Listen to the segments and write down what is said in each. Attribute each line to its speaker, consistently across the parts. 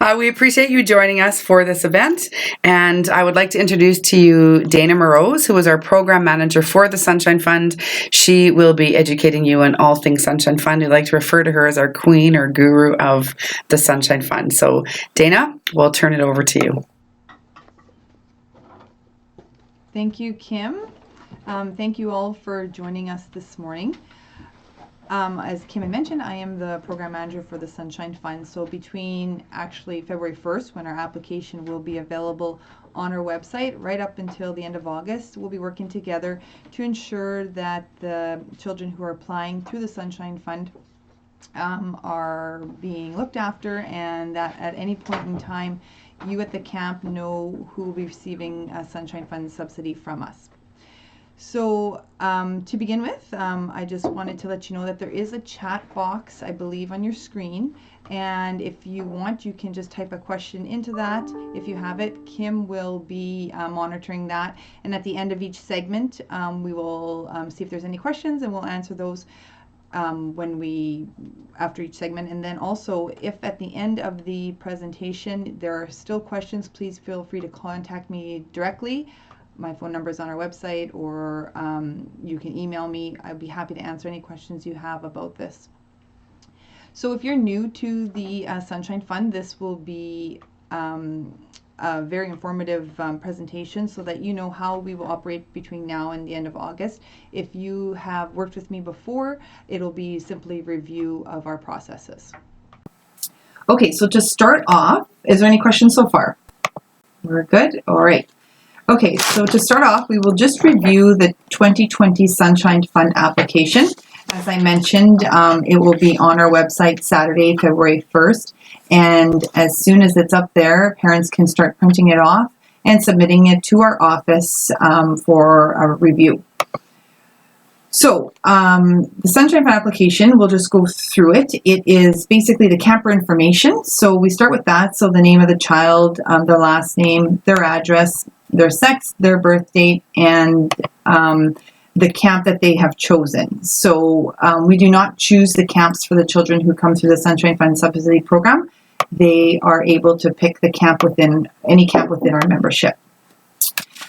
Speaker 1: We appreciate you joining us for this event, and I would like to introduce to you Dana Morose, who is our program manager for the Sunshine Fund. She will be educating you on all things Sunshine Fund. We like to refer to her as our queen or guru of the Sunshine Fund. So Dana, we'll turn it over to you.
Speaker 2: Thank you, Kim. Thank you all for joining us this morning. As Kim had mentioned, I am the program manager for the Sunshine Fund. So between actually February 1st, when our application will be available on our website, right up until the end of August, we'll be working together to ensure that the children who are applying through the Sunshine Fund are being looked after, and that at any point in time, you at the camp know who will be receiving a Sunshine Fund subsidy from us. So to begin with, I just wanted to let you know that there is a chat box, I believe, on your screen. And if you want, you can just type a question into that. If you have it, Kim will be monitoring that. And at the end of each segment, we will see if there's any questions, and we'll answer those after each segment. And then also, if at the end of the presentation there are still questions, please feel free to contact me directly. My phone number is on our website, or you can email me. I'd be happy to answer any questions you have about this. So if you're new to the Sunshine Fund, this will be a very informative presentation so that you know how we will operate between now and the end of August. If you have worked with me before, it'll be simply review of our processes. Okay, so to start off, is there any questions so far? We're good? All right. Okay, so to start off, we will just review the 2020 Sunshine Fund application. As I mentioned, it will be on our website Saturday, February 1st. And as soon as it's up there, parents can start printing it off and submitting it to our office for a review. So the Sunshine Fund application, we'll just go through it. It is basically the camper information. So we start with that. So the name of the child, their last name, their address, their sex, their birth date, and the camp that they have chosen. So we do not choose the camps for the children who come through the Sunshine Fund subsidy program. They are able to pick the camp within any camp within our membership.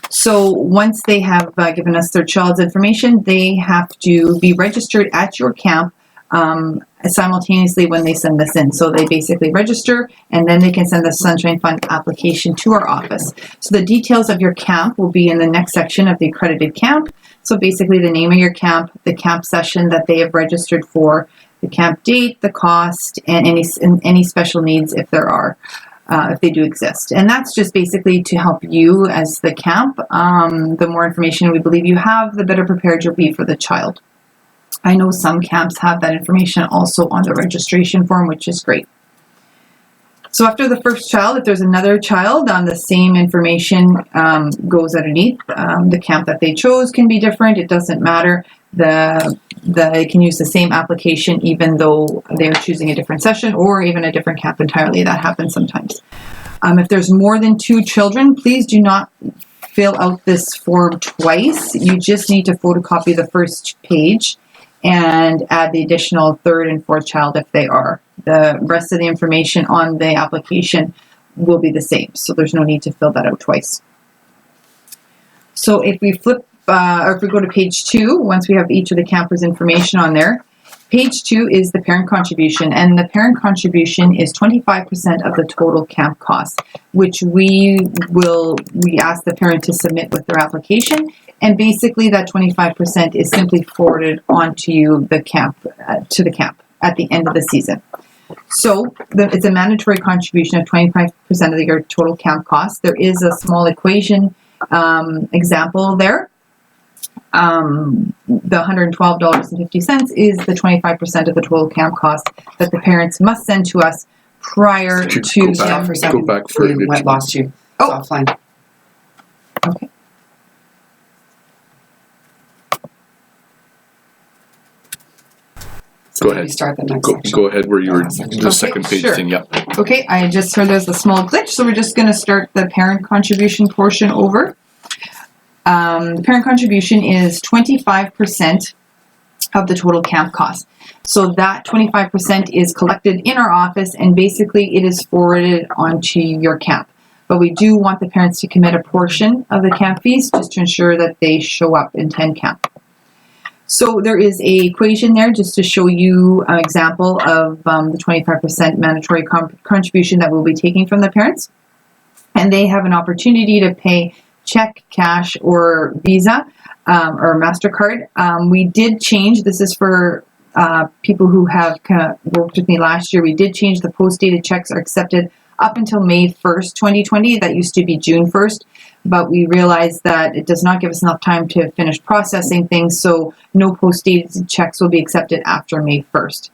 Speaker 2: So once they have given us their child's information, they have to be registered at your camp simultaneously when they send this in. So they basically register, and then they can send the Sunshine Fund application to our office. So the details of your camp will be in the next section of the accredited camp. So basically the name of your camp, the camp session that they have registered for, the camp date, the cost, and any special needs if there are, if they do exist. And that's just basically to help you as the camp. The more information we believe you have, the better prepared you'll be for the child. I know some camps have that information also on the registration form, which is great. So after the first child, if there's another child, the same information goes underneath. The camp that they chose can be different. It doesn't matter. They can use the same application even though they're choosing a different session or even a different camp entirely. That happens sometimes. If there's more than 2 children, please do not fill out this form twice. You just need to photocopy the first page and add the additional 3rd and 4th child if they are. The rest of the information on the application will be the same, so there's no need to fill that out twice. So if we flip, or if we go to page 2, once we have each of the campers' information on there, page 2 is the parent contribution, and the parent contribution is 25% of the total camp cost, which we ask the parent to submit with their application. And basically that 25% is simply forwarded onto you, the camp, to the camp at the end of the season. So it's a mandatory contribution of 25% of your total camp cost. There is a small equation example there. The $112.50 is the 25% of the total camp cost that the parents must send to us prior to...
Speaker 1: Go back further. We lost you. It's offline.
Speaker 2: Okay.
Speaker 1: So go ahead. Start the next section. Go ahead where you were the second page thing. Yep.
Speaker 2: Okay, I just heard there's a small glitch, so we're just going to start the parent contribution portion over. The parent contribution is 25% of the total camp cost. So that 25% is collected in our office, and basically it is forwarded onto your camp. But we do want the parents to commit a portion of the camp fees just to ensure that they show up and attend camp. So there is a equation there just to show you an example of the 25% mandatory contribution that we'll be taking from the parents. And they have an opportunity to pay check, cash, or Visa or MasterCard. We did change, this is for people who have worked with me last year, we did change the post-dated checks are accepted up until May 1st, 2020. That used to be June 1st, but we realized that it does not give us enough time to finish processing things, so no post-dated checks will be accepted after May 1st.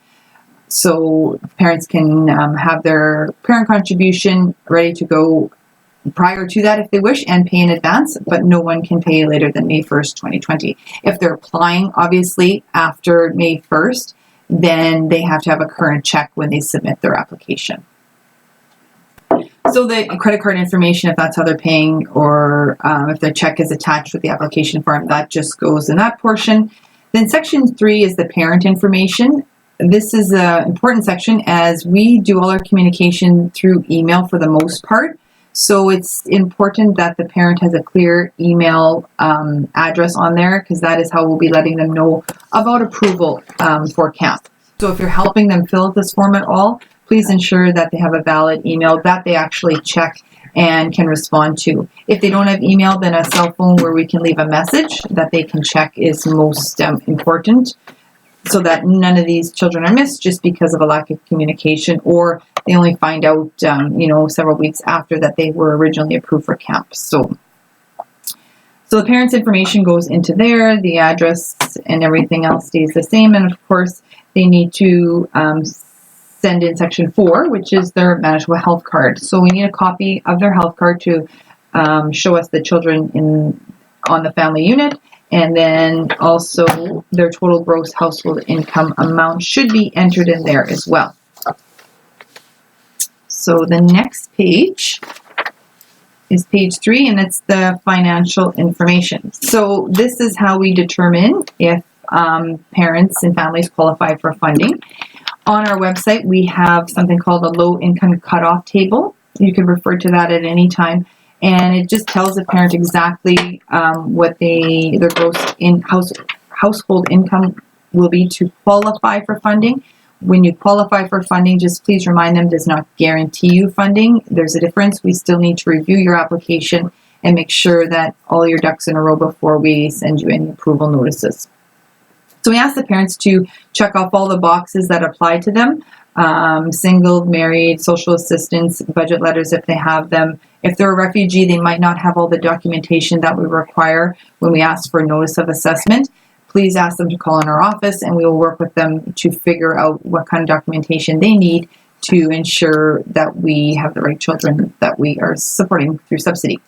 Speaker 2: So parents can have their parent contribution ready to go prior to that if they wish and pay in advance, but no one can pay later than May 1st, 2020. If they're applying, obviously, after May 1st, then they have to have a current check when they submit their application. So the credit card information, if that's how they're paying, or if their check is attached with the application form, that just goes in that portion. Then section 3 is the parent information. This is an important section as we do all our communication through email for the most part. So it's important that the parent has a clear email address on there, because that is how we'll be letting them know about approval for camp. So if you're helping them fill out this form at all, please ensure that they have a valid email that they actually check and can respond to. If they don't have email, then a cell phone where we can leave a message that they can check is most important, so that none of these children are missed just because of a lack of communication, or they only find out, several weeks after that they were originally approved for camp. So the parents' information goes into there, the address and everything else stays the same, and of course they need to send in section 4, which is their Manitoba health card. So we need a copy of their health card to show us the children on the family unit, and then also their total gross household income amount should be entered in there as well. So the next page is page 3, and it's the financial information. So this is how we determine if parents and families qualify for funding. On our website, we have something called a low income cutoff table. You can refer to that at any time. And it just tells the parent exactly what their gross household income will be to qualify for funding. When you qualify for funding, just please remind them, does not guarantee you funding. There's a difference. We still need to review your application and make sure that all your ducks in a row before we send you any approval notices. So we ask the parents to check off all the boxes that apply to them. Single, married, social assistance, budget letters if they have them. If they're a refugee, they might not have all the documentation that we require when we ask for a notice of assessment. Please ask them to call in our office, and we will work with them to figure out what kind of documentation they need to ensure that we have the right children that we are supporting through subsidy.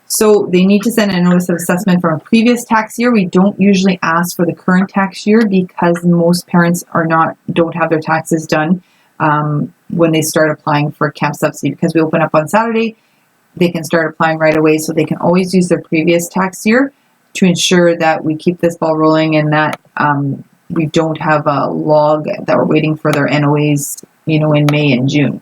Speaker 2: So they need to send a notice of assessment from a previous tax year. We don't usually ask for the current tax year because most parents don't have their taxes done when they start applying for camp subsidy. Because we open up on Saturday, they can start applying right away, so they can always use their previous tax year to ensure that we keep this ball rolling and that we don't have a log that we're waiting for their NOAs, in May and June.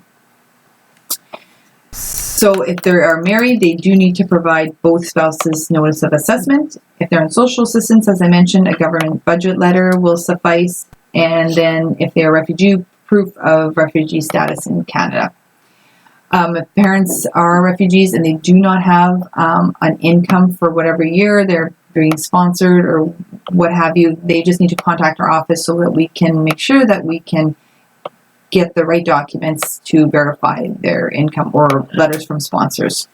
Speaker 2: So if they are married, they do need to provide both spouses notice of assessment. If they're in social assistance, as I mentioned, a government budget letter will suffice. And then if they are refugee, proof of refugee status in Canada. If parents are refugees and they do not have an income for whatever year they're being sponsored or what have you, they just need to contact our office so that we can make sure that we can get the right documents to verify their income or letters from sponsors.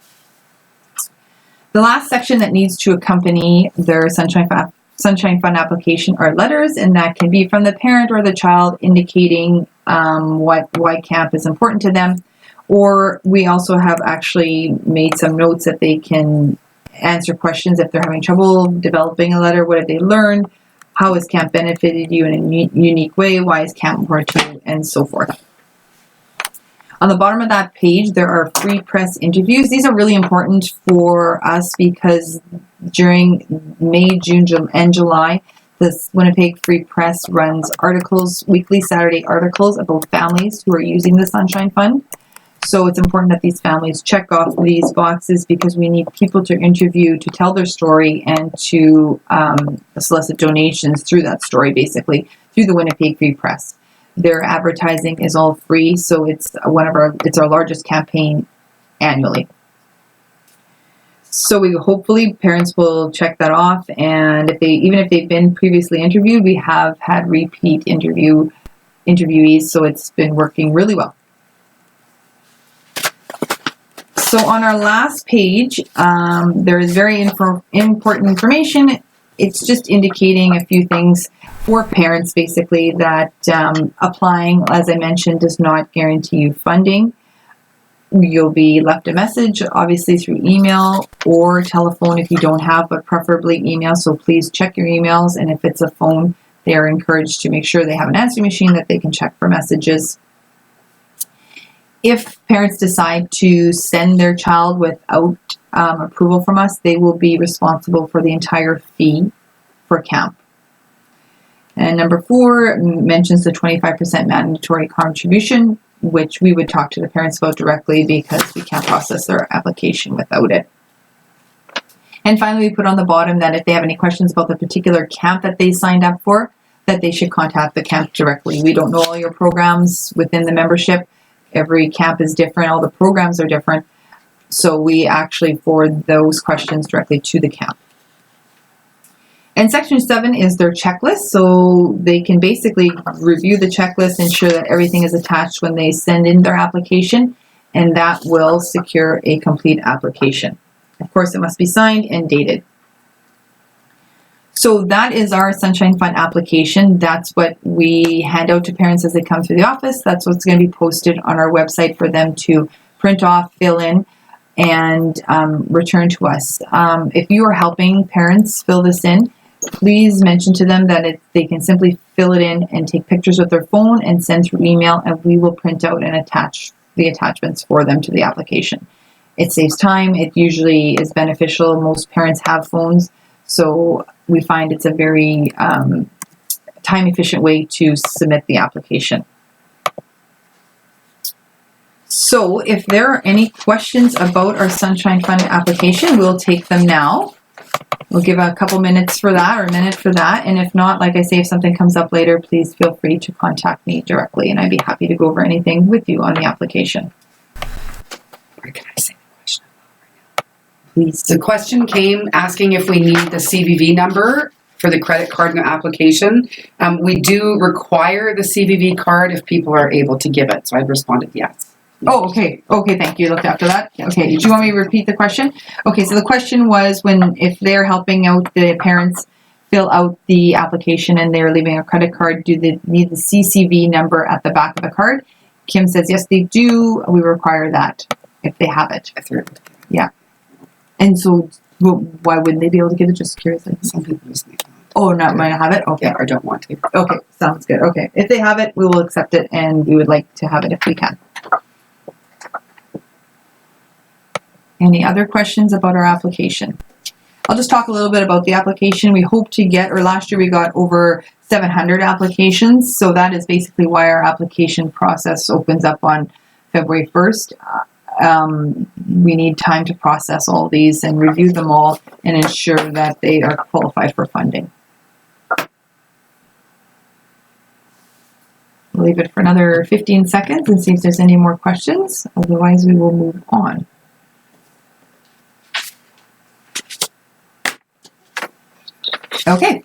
Speaker 2: The last section that needs to accompany their Sunshine Fund application are letters, and that can be from the parent or the child indicating why camp is important to them. Or we also have actually made some notes that they can answer questions if they're having trouble developing a letter. What did they learn? How has camp benefited you in a unique way? Why is camp important to you? And so forth. On the bottom of that page, there are free press interviews. These are really important for us because during May, June, and July, This Winnipeg Free Press runs articles, weekly Saturday articles about families who are using the Sunshine Fund. So it's important that these families check off these boxes because we need people to interview, to tell their story, and to solicit donations through that story, basically, through the Winnipeg Free Press. Their advertising is all free, so it's our largest campaign annually. So hopefully parents will check that off, and even if they've been previously interviewed, we have had repeat interviewees, so it's been working really well. So on our last page, there is very important information. It's just indicating a few things for parents, basically, that applying, as I mentioned, does not guarantee you funding. You'll be left a message, obviously through email or telephone if you don't have, but preferably email. So please check your emails, and if it's a phone, they are encouraged to make sure they have an answering machine that they can check for messages. If parents decide to send their child without approval from us, they will be responsible for the entire fee for camp. And number 4 mentions the 25% mandatory contribution, which we would talk to the parents about directly because we can't process their application without it. And finally, we put on the bottom that if they have any questions about the particular camp that they signed up for, that they should contact the camp directly. We don't know all your programs within the membership. Every camp is different. All the programs are different. So we actually forward those questions directly to the camp. And section 7 is their checklist. So they can basically review the checklist, ensure that everything is attached when they send in their application, and that will secure a complete application. Of course, it must be signed and dated. So that is our Sunshine Fund application. That's what we hand out to parents as they come through the office. That's what's going to be posted on our website for them to print off, fill in, and return to us. If you are helping parents fill this in, please mention to them that they can simply fill it in and take pictures with their phone and send through email, and we will print out and attach the attachments for them to the application. It saves time. It usually is beneficial. Most parents have phones, so we find it's a very time-efficient way to submit the application. So if there are any questions about our Sunshine Fund application, we'll take them now. We'll give a couple minutes for that, or a minute for that. And if not, like I say, if something comes up later, please feel free to contact me directly, and I'd be happy to go over anything with you on the application.
Speaker 1: Where can I say the question?
Speaker 2: Please.
Speaker 1: The question came asking if we need the CVV number for the credit card application. We do require the CVV card if people are able to give it. So I've responded yes.
Speaker 2: Oh, okay. Okay, thank you. Looked after that. Okay, do you want me to repeat the question? Okay, so the question was if they're helping out the parents fill out the application and they're leaving a credit card, do they need the CCV number at the back of the card? Kim says, yes, they do. We require that if they have it. Yeah. And so why wouldn't they be able to get it? Just curious.
Speaker 1: Some people just need
Speaker 2: might not have it? Okay.
Speaker 1: Yeah, or don't want to.
Speaker 2: Okay, sounds good. Okay, if they have it, we will accept it, and we would like to have it if we can. Any other questions about our application? I'll just talk a little bit about the application. We hope to get, or last year we got over 700 applications, so that is basically why our application process opens up on February 1st. We need time to process all these and review them all and ensure that they are qualified for funding. We'll leave it for another 15 seconds and see if there's any more questions. Otherwise, we will move on. Okay,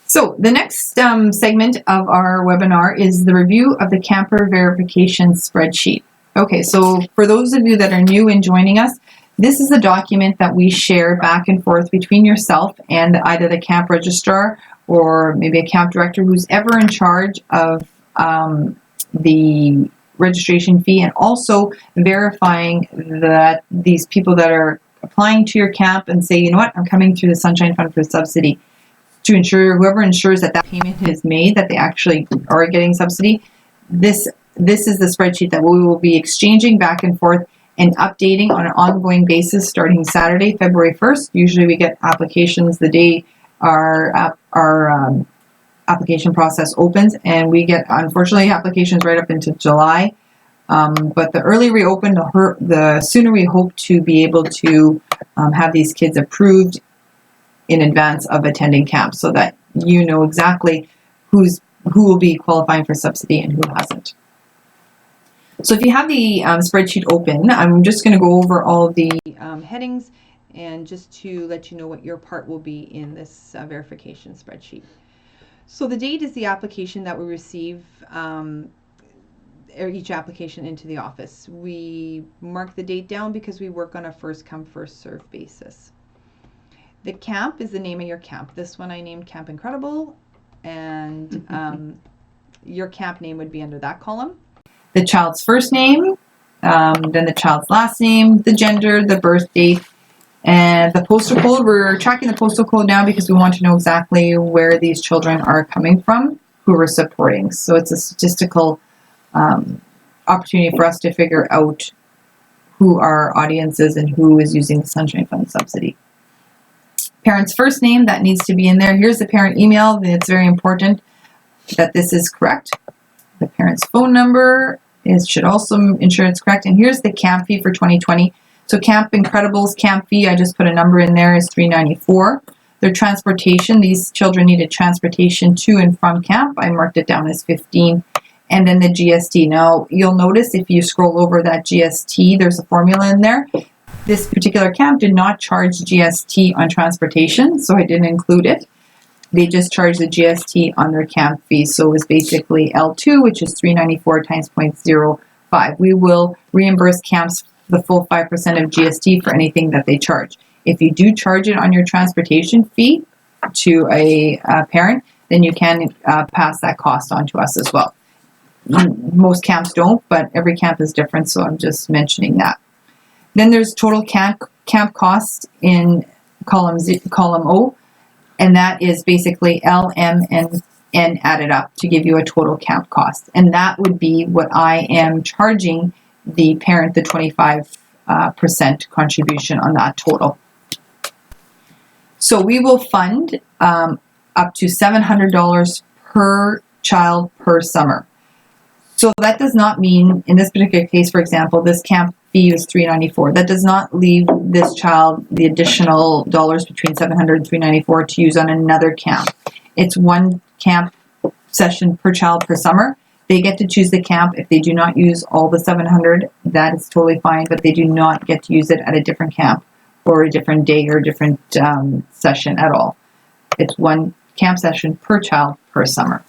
Speaker 2: so the next segment of our webinar is the review of the camper verification spreadsheet. Okay, so for those of you that are new and joining us, this is a document that we share back and forth between yourself and either the camp registrar or maybe a camp director who's ever in charge of the registration fee, and also verifying that these people that are applying to your camp and say, you know what, I'm coming through the Sunshine Fund for subsidy, to ensure whoever ensures that that payment is made, that they actually are getting subsidy. This is the spreadsheet that we will be exchanging back and forth and updating on an ongoing basis starting Saturday, February 1st. Usually we get applications the day our application process opens, and we get, unfortunately, applications right up into July. But the earlier we open, the sooner we hope to be able to have these kids approved in advance of attending camp, so that you know exactly who will be qualifying for subsidy and who hasn't. So if you have the spreadsheet open, I'm just going to go over all of the headings, and just to let you know what your part will be in this verification spreadsheet. So the date is the application that we receive each application into the office. We mark the date down because we work on a first come first serve basis. The camp is the name of your camp. This one I named Camp Incredible, and your camp name would be under that column. The child's first name, then the child's last name, the gender, the birth date, and the postal code. We're tracking the postal code now because we want to know exactly where these children are coming from, who we're supporting. So it's a statistical opportunity for us to figure out who our audience is and who is using the Sunshine Fund subsidy. Parent's first name, that needs to be in there. Here's the parent email. It's very important that this is correct. The parent's phone number should also ensure it's correct. And here's the camp fee for 2020. So Camp Incredible's camp fee, I just put a number in there, is $394. Their transportation, these children needed transportation to and from camp. I marked it down as $15. And then the GST. Now, you'll notice if you scroll over that GST, there's a formula in there. This particular camp did not charge GST on transportation, so I didn't include it. They just charged the GST on their camp fee. So it was basically L2, which is $394 times 0.05. We will reimburse camps the full 5% of GST for anything that they charge. If you do charge it on your transportation fee to a parent, then you can pass that cost on to us as well. Most camps don't, but every camp is different, so I'm just mentioning that. Then there's total camp costs in column O, and that is basically L, M, and N added up to give you a total camp cost. And that would be what I am charging the parent, the 25% contribution on that total. So we will fund up to $700 per child per summer. So that does not mean, in this particular case, for example, this camp fee is $394. That does not leave this child the additional dollars between $700 and $394 to use on another camp. It's one camp session per child per summer. They get to choose the camp. If they do not use all the $700, that is totally fine, but they do not get to use it at a different camp or a different day or a different session at all. It's one camp session per child per summer.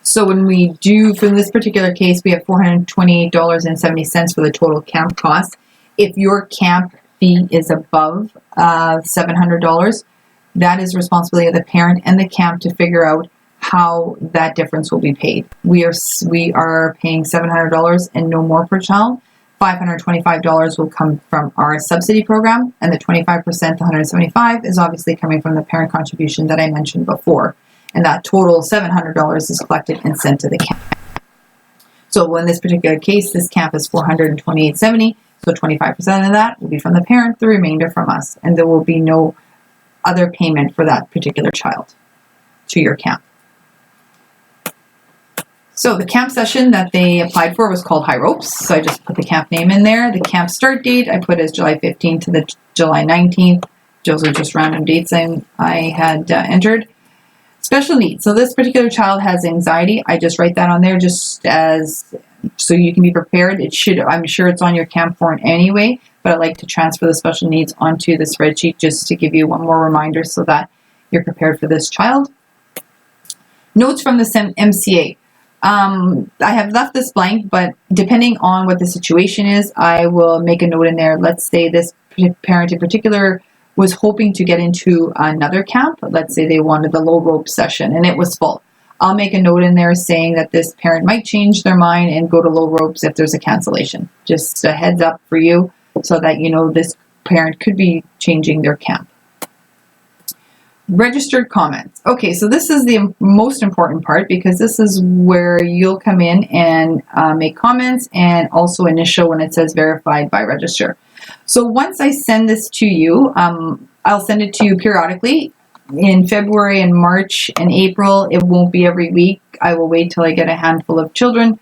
Speaker 2: So when we do, for this particular case, we have $428.70 for the total camp cost. If your camp fee is above $700, that is responsibility of the parent and the camp to figure out how that difference will be paid. We are paying $700 and no more per child. $525 will come from our subsidy program, and the 25%, the $175, is obviously coming from the parent contribution that I mentioned before. And that total $700 is collected and sent to the camp. So in this particular case, this camp is $428.70. So 25% of that will be from the parent, the remainder from us. And there will be no other payment for that particular child to your camp. So the camp session that they applied for was called High Ropes. So I just put the camp name in there. The camp start date I put as July 15th to the July 19th. Those are just random dates I had entered. Special needs. So this particular child has anxiety. I just write that on there just as so you can be prepared. I'm sure it's on your camp form anyway, but I like to transfer the special needs onto the spreadsheet just to give you one more reminder so that you're prepared for this child. Notes from the MCA. I have left this blank, but depending on what the situation is, I will make a note in there. Let's say this parent in particular was hoping to get into another camp. Let's say they wanted the low rope session and it was full. I'll make a note in there saying that this parent might change their mind and go to low ropes if there's a cancellation. Just a heads up for you so that you know this parent could be changing their camp. Registered comments. Okay, so this is the most important part because this is where you'll come in and make comments and also initial when it says verified by register. So once I send this to you, I'll send it to you periodically. in February and March and April, it won't be every week. I will wait till I get a handful of children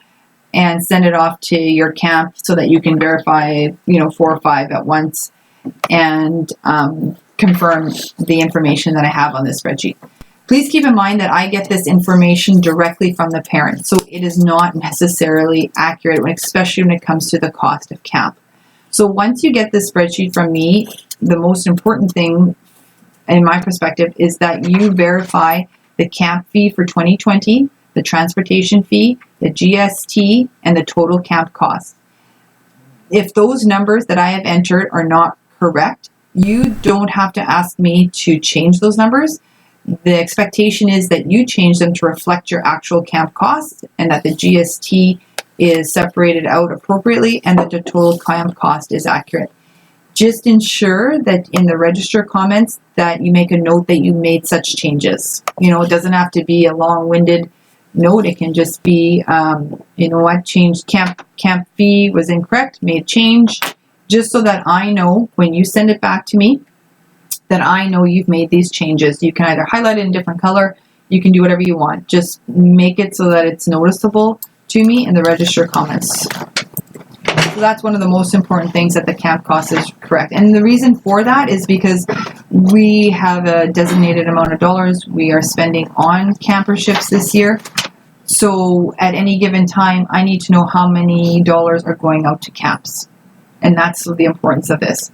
Speaker 2: and send it off to your camp so that you can verify, 4 or 5 at once and confirm the information that I have on this spreadsheet. Please keep in mind that I get this information directly from the parent, so it is not necessarily accurate, especially when it comes to the cost of camp. So once you get this spreadsheet from me, the most important thing, in my perspective, is that you verify the camp fee for 2020, the transportation fee, the GST, and the total camp cost. If those numbers that I have entered are not correct, you don't have to ask me to change those numbers. The expectation is that you change them to reflect your actual camp costs and that the GST is separated out appropriately and that the total camp cost is accurate. Just ensure that in the register comments that you make a note that you made such changes. It doesn't have to be a long-winded note. It can just be, changed camp fee was incorrect, made change, just so that I know when you send it back to me that I know you've made these changes. You can either highlight it in a different color, you can do whatever you want. Just make it so that it's noticeable to me in the register comments. So that's one of the most important things, that the camp cost is correct. And the reason for that is because we have a designated amount of dollars we are spending on camperships this year. So at any given time, I need to know how many dollars are going out to camps. And that's the importance of this.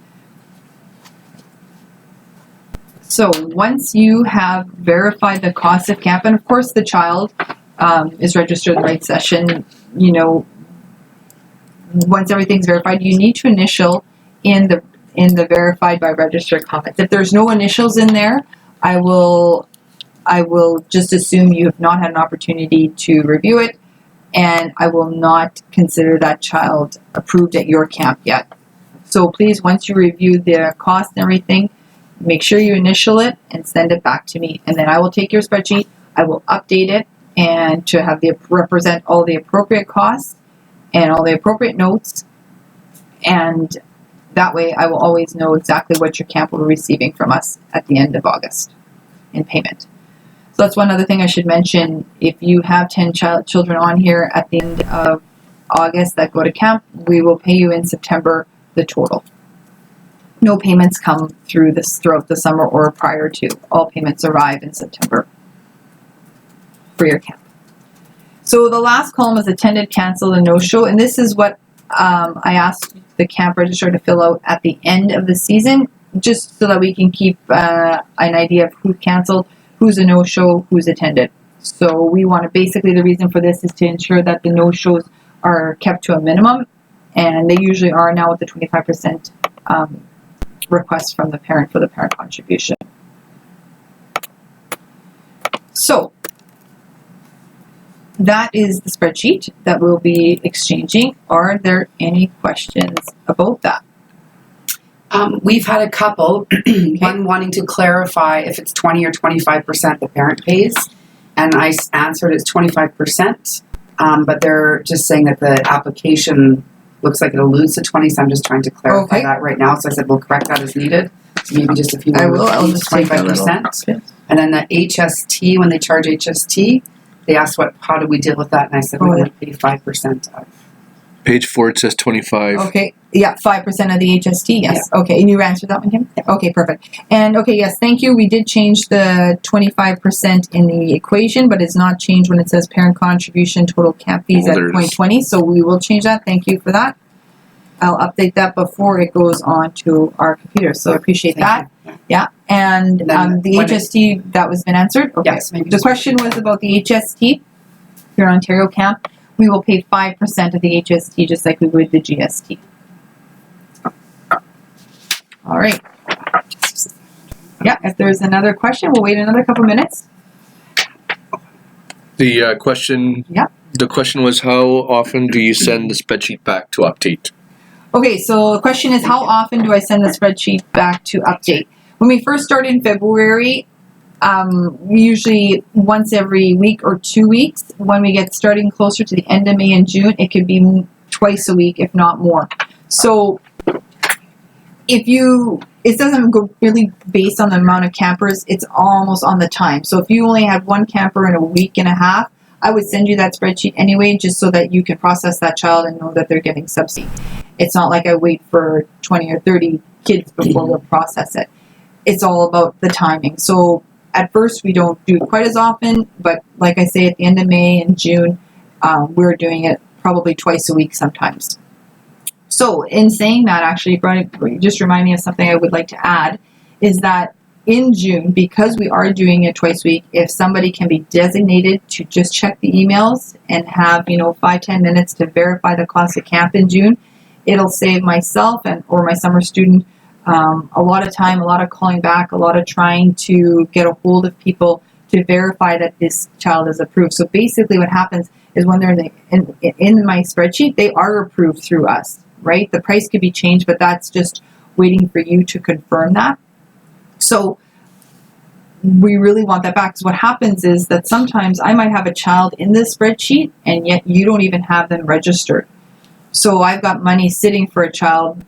Speaker 2: So once you have verified the cost of camp, and of course the child is registered in the right session, once everything's verified, you need to initial in the verified by register comments. If there's no initials in there, I will just assume you have not had an opportunity to review it, and I will not consider that child approved at your camp yet. So please, once you review the cost and everything, make sure you initial it and send it back to me. And then I will take your spreadsheet, I will update it, and to have represent all the appropriate costs and all the appropriate notes. And that way I will always know exactly what your camp will be receiving from us at the end of August in payment. So that's one other thing I should mention. If you have 10 children on here at the end of August that go to camp, we will pay you in September the total. No payments come throughout the summer or prior to. All payments arrive in September for your camp. So the last column is attended, canceled, and no-show. And this is what I asked the camp registrar to fill out at the end of the season, just so that we can keep an idea of who canceled, who's a no-show, who's attended. So we want to, basically the reason for this is to ensure that the no-shows are kept to a minimum. And they usually are now with the 25% request from the parent for the parent contribution. So that is the spreadsheet that we'll be exchanging. Are there any questions about that?
Speaker 1: We've had a couple, one wanting to clarify if it's 20 or 25% the parent pays, and I answered it's 25%, but they're just saying that the application looks like it alludes to 20, so I'm just trying to clarify that right now. So I said we'll correct that as needed. So maybe just a few more.
Speaker 2: I'll just
Speaker 1: 25%. And then the HST, when they charge HST, they asked how do we deal with that, and I said we would pay 5% of.
Speaker 3: Page 4, it says 25.
Speaker 2: Okay. Yeah, 5% of the HST, yes. Yeah. Okay, and you answered that one, Kim? Yeah. Okay, perfect. And okay, yes, thank you. We did change the 25% in the equation, but it's not changed when it says parent contribution total camp fees at 2020, so we will change that. Thank you for that. I'll update that before it goes on to our computer, so I appreciate that. Yeah, and the HST, that was been answered? Okay.
Speaker 1: Yes.
Speaker 2: The question was about the HST here in Ontario camp. We will pay 5% of the HST just like we would the GST. All right. Yeah, if there's another question, we'll wait another couple minutes.
Speaker 3: The question.
Speaker 2: Yeah.
Speaker 3: The question was, how often do you send the spreadsheet back to update?
Speaker 2: Okay, so the question is, how often do I send the spreadsheet back to update? When we first started in February, usually once every week or 2 weeks. When we get starting closer to the end of May and June, it could be twice a week, if not more. So it doesn't go really based on the amount of campers, it's almost on the time. So if you only had one camper in a week and a half, I would send you that spreadsheet anyway, just so that you can process that child and know that they're getting subsidy. It's not like I wait for 20 or 30 kids before we'll process it. It's all about the timing. So at first we don't do it quite as often, but like I say, at the end of May and June, we're doing it probably twice a week sometimes. So in saying that, actually, just remind me of something I would like to add, is that in June, because we are doing it twice a week, if somebody can be designated to just check the emails and have, 5-10 minutes to verify the cost of camp in June, it'll save myself or my summer student a lot of time, a lot of calling back, a lot of trying to get a hold of people to verify that this child is approved. So basically what happens is when they're in my spreadsheet, they are approved through us. Right? The price could be changed, but that's just waiting for you to confirm that. So we really want that back, because what happens is that sometimes I might have a child in this spreadsheet and yet you don't even have them registered. So I've got money sitting for a child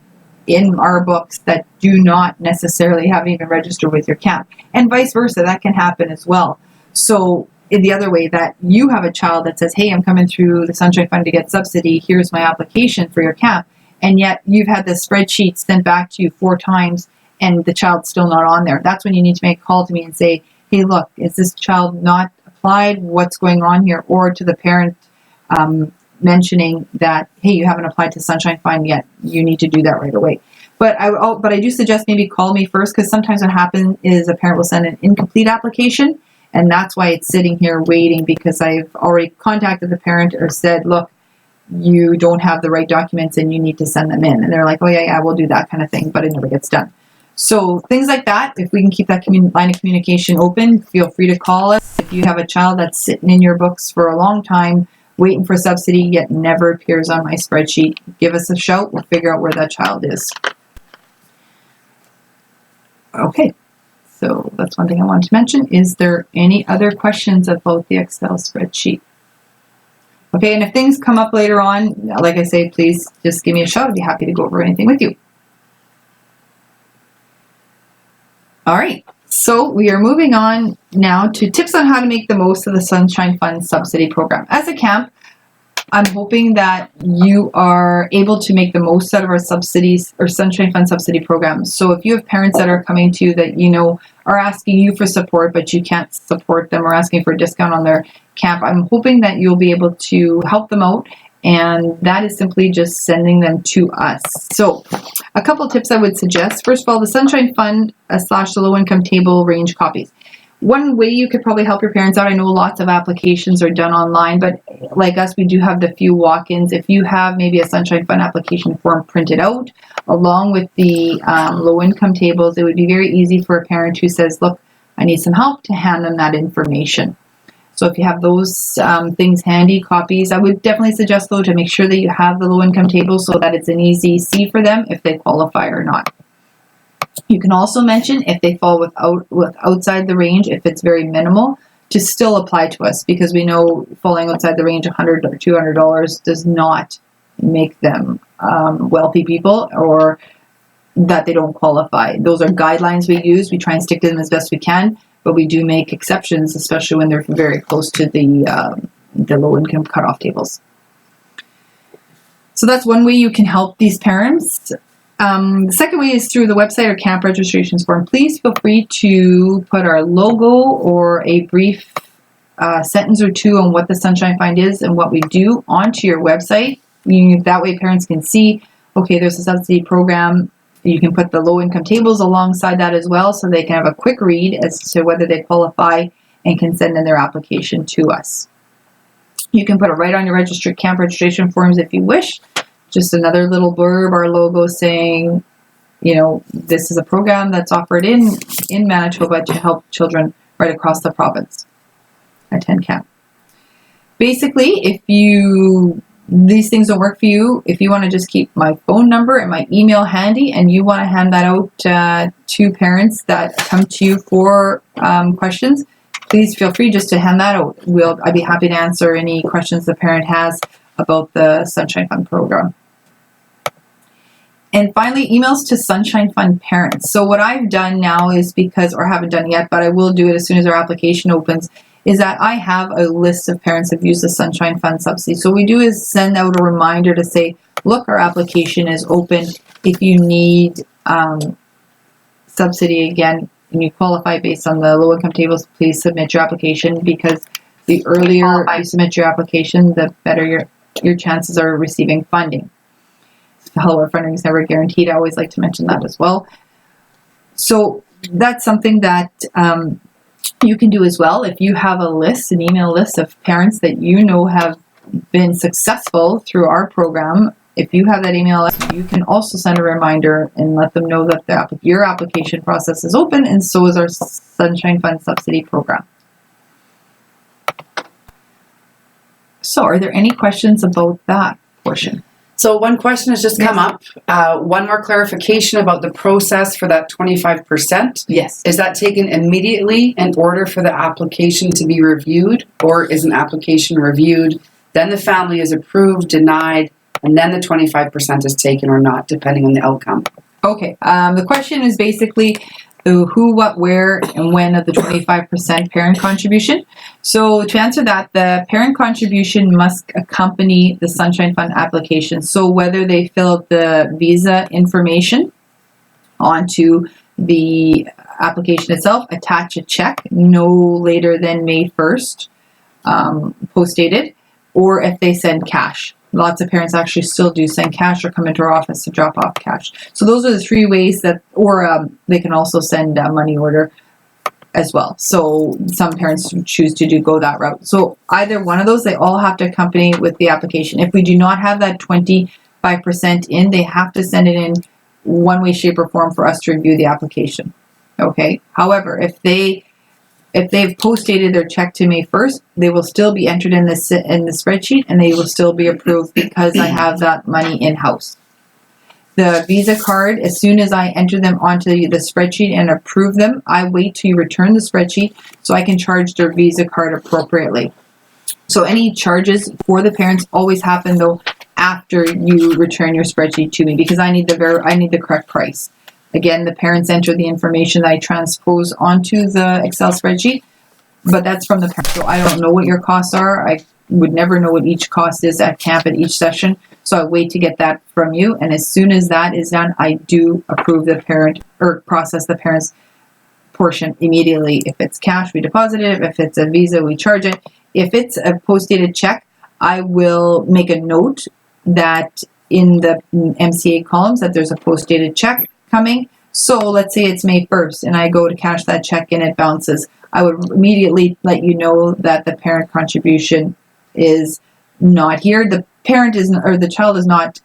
Speaker 2: in our books that do not necessarily have even registered with your camp, and vice versa. That can happen as well. So in the other way, that you have a child that says, hey, I'm coming through the Sunshine Fund to get subsidy, here's my application for your camp, and yet you've had this spreadsheet sent back to you 4 times and the child's still not on there. That's when you need to make a call to me and say, hey, look, is this child not applied? What's going on here? Or to the parent mentioning that, hey, you haven't applied to Sunshine Fund yet. You need to do that right away. But I do suggest maybe call me first, because sometimes what happens is a parent will send an incomplete application, and that's why it's sitting here waiting, because I've already contacted the parent or said, look, you don't have the right documents and you need to send them in. And they're like, oh yeah, we'll do that kind of thing, but it never gets done. So things like that, if we can keep that line of communication open, feel free to call us. If you have a child that's sitting in your books for a long time, waiting for subsidy, yet never appears on my spreadsheet, give us a shout. We'll figure out where that child is. Okay, so that's one thing I wanted to mention. Is there any other questions about the Excel spreadsheet? Okay, and if things come up later on, like I say, please just give me a shout. I'd be happy to go over anything with you. All right, so we are moving on now to tips on how to make the most of the Sunshine Fund subsidy program. As a camp, I'm hoping that you are able to make the most out of our subsidies or Sunshine Fund subsidy programs. So if you have parents that are coming to you that are asking you for support, but you can't support them, or asking for a discount on their camp, I'm hoping that you'll be able to help them out, and that is simply just sending them to us. So a couple tips I would suggest. First of all, the Sunshine Fund / the low income table range copies. One way you could probably help your parents out, I know lots of applications are done online, but like us, we do have the few walk-ins. If you have maybe a Sunshine Fund application form printed out along with the low-income tables, it would be very easy for a parent who says, look, I need some help, to hand them that information. So if you have those things handy, copies, I would definitely suggest, though, to make sure that you have the low-income table so that it's an easy see for them if they qualify or not. You can also mention if they fall outside the range, if it's very minimal, to still apply to us, because we know falling outside the range, $100 or $200 does not make them wealthy people, or that they don't qualify. Those are guidelines we use. We try and stick to them as best we can, but we do make exceptions, especially when they're very close to the low-income cutoff tables. So that's one way you can help these parents. The second way is through the website or camp registrations form. Please feel free to put our logo or a brief sentence or two on what the Sunshine Fund is and what we do onto your website. That way parents can see, okay, there's a subsidy program. You can put the low-income tables alongside that as well, so they can have a quick read as to whether they qualify and can send in their application to us. You can put it right on your registered camp registration forms if you wish. Just another little blurb, our logo saying, this is a program that's offered in Manitoba to help children right across the province attend camp. Basically, if these things don't work for you, if you want to just keep my phone number and my email handy, and you want to hand that out to parents that come to you for questions, please feel free just to hand that out. I'd be happy to answer any questions the parent has about the Sunshine Fund program. And finally, emails to Sunshine Fund parents. So what I've done now is or haven't done it yet, but I will do it as soon as our application opens, is that I have a list of parents who've used the Sunshine Fund subsidy. So what we do is send out a reminder to say, look, our application is open. If you need subsidy again, and you qualify based on the low income tables, please submit your application, because the earlier you submit your application, the better your chances are receiving funding. However, funding is never guaranteed. I always like to mention that as well. So that's something that you can do as well. If you have an email list of parents that you know have been successful through our program, if you have that email list, you can also send a reminder and let them know that your application process is open, and so is our Sunshine Fund subsidy program. So are there any questions about that portion?
Speaker 1: So one question has just come up. One more clarification about the process for that 25%.
Speaker 2: Yes.
Speaker 1: Is that taken immediately in order for the application to be reviewed, or is an application reviewed, then the family is approved, denied, and then the 25% is taken or not, depending on the outcome?
Speaker 2: Okay. The question is basically who, what, where, and when of the 25% parent contribution. So to answer that, the parent contribution must accompany the Sunshine Fund application. So whether they fill out the visa information onto the application itself, attach a check no later than May 1st, post-dated, or if they send cash. Lots of parents actually still do send cash or come into our office to drop off cash. So those are the three ways that, or they can also send a money order as well. So some parents choose to go that route. So either one of those, they all have to accompany with the application. If we do not have that 25% in, they have to send it in one way, shape, or form for us to review the application. Okay. However, if they've post-dated their check to May 1st, they will still be entered in the spreadsheet, and they will still be approved because I have that money in-house. The Visa card, as soon as I enter them onto the spreadsheet and approve them, I wait till you return the spreadsheet so I can charge their Visa card appropriately. So any charges for the parents always happen though after you return your spreadsheet to me, because I need the correct price. Again, the parents enter the information that I transpose onto the Excel spreadsheet, but that's from the parents. So I don't know what your costs are. I would never know what each cost is at camp at each session. So I wait to get that from you. And as soon as that is done, I do approve the parent or process the parent's portion immediately. If it's cash, we deposit it. If it's a Visa, we charge it. If it's a post-dated check, I will make a note that in the MCA columns that there's a post-dated check coming. So let's say it's May 1st and I go to cash that check and it bounces. I would immediately let you know that the parent contribution is not here. The parent or the child is not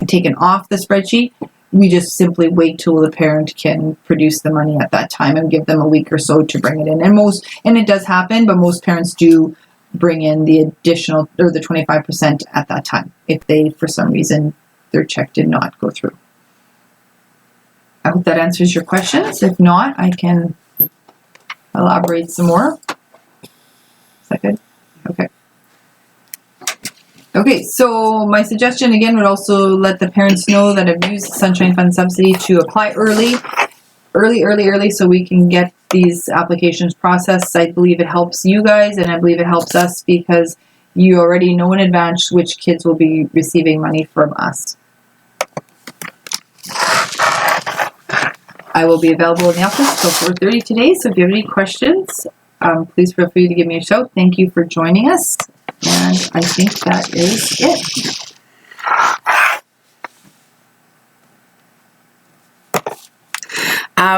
Speaker 2: taken off the spreadsheet. We just simply wait till the parent can produce the money at that time and give them a week or so to bring it in. And it does happen, but most parents do bring in the additional or the 25% at that time if they, for some reason, their check did not go through. I hope that answers your questions. If not, I can elaborate some more. Is that good? Okay. Okay, so my suggestion again would also let the parents know that I've used the Sunshine Fund subsidy to apply early, so we can get these applications processed. I believe it helps you guys, and I believe it helps us because you already know in advance which kids will be receiving money from us. I will be available in the office till 4:30 today, so if you have any questions, please feel free to give me a shout. Thank you for joining us, and I think that is it.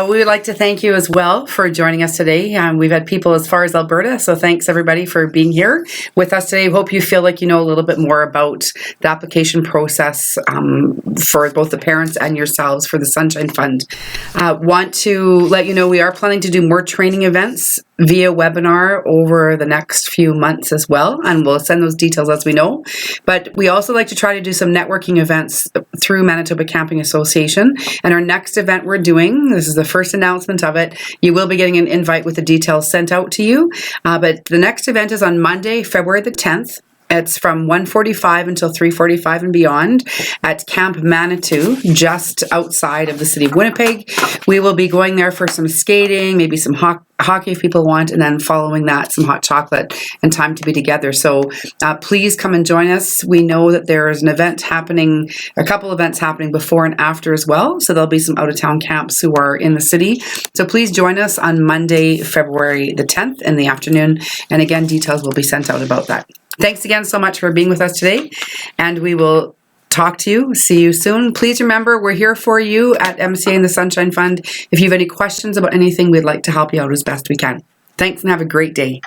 Speaker 1: We would like to thank you as well for joining us today. We've had people as far as Alberta, so thanks everybody for being here with us today. We hope you feel like you know a little bit more about the application process for both the parents and yourselves for the Sunshine Fund. Want to let you know we are planning to do more training events via webinar over the next few months as well, and we'll send those details as we know. But we also like to try to do some networking events through Manitoba Camping Association, and our next event we're doing, this is the first announcement of it, you will be getting an invite with the details sent out to you, but the next event is on Monday, February the 10th It's from 1:45 until 3:45 and beyond at Camp Manitou, just outside of the city of Winnipeg. We will be going there for some skating, maybe some hockey if people want, and then following that, some hot chocolate and time to be together. So please come and join us. We know that there is an event happening, a couple events happening before and after as well. So there'll be some out-of-town camps who are in the city. So please join us on Monday, February the 10th in the afternoon. And again, details will be sent out about that. Thanks again so much for being with us today, and we will talk to you. See you soon. Please remember, we're here for you at MCA and the Sunshine Fund. If you have any questions about anything, we'd like to help you out as best we can. Thanks and have a great day.